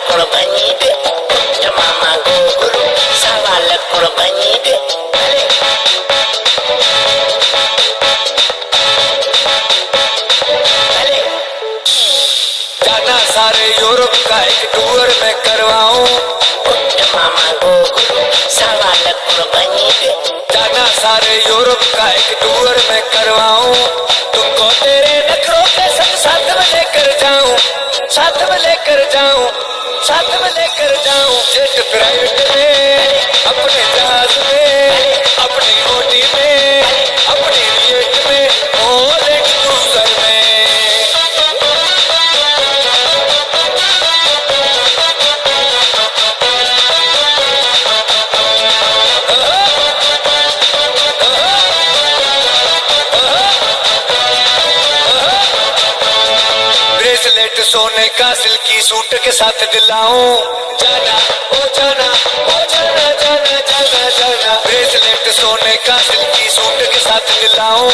korbanyi de mama gogoro sawal korbanyi de जाना सारे Europe का एक टूर में करवाऊं मामा गogoro sawal korbanyi de जाना सारे यूरोप का एक टूर में करवाऊं तुमको तेरे नखरों के संग साथ में लेकर जाऊं साथ में लेकर जाऊं साथ में लेकर जाऊं जेट प्राइवेट में अपने जहाज में अपनी ओटी में अपनी जेट में और एक क्रूजर में ब्रेसलेट सोने का सिल्की सूट के साथ दिलाऊं जाना ओ जाना ओ जाना जाना जाना जाना ब्रेसलेट सोने का सिल्की सूट के साथ दिलाऊं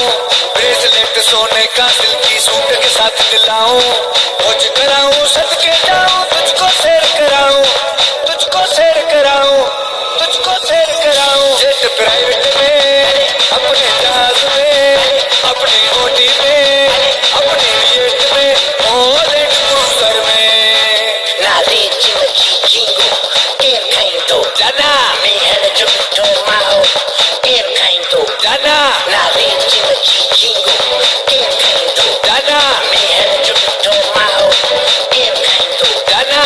ब्रेसलेट सोने का सिल्की सूट के साथ दिलाऊं मुझ कराऊं सदके जाऊं तुझको शेर कराऊं तुझको शेर कराऊं तुझको शेर कराऊं जेट प्राइवेट में अपने जहाज में अपनी ओटी में अपनी जेट में और एक क्रूजर में nale chimachi jingo el kainto जाना me hana jumto mao el kainto जाना nale chimachi jingo el kainto जाना me hana jumto mao el kainto जाना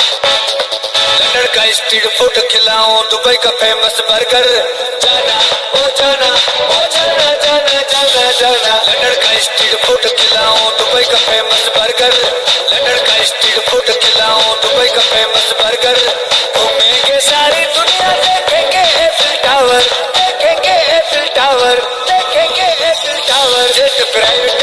लंदन का स्ट्रीट फूड खिलाऊं दुबई का फेमस बर्गर जाना ओ जाना ओ जाना जाना जाना जाना लंदन का स्ट्रीट फूड खिलाऊं दुबई का फेमस बर्गर लंदन का स्ट्रीट फूड खिलाऊं दुबई का फेमस बर्गर घूमेंगे सारी दुनिया देखेंगे एफिल टावर देखेंगे एफिल टावर देखेंगे एफिल टावर जेट प्राइवेट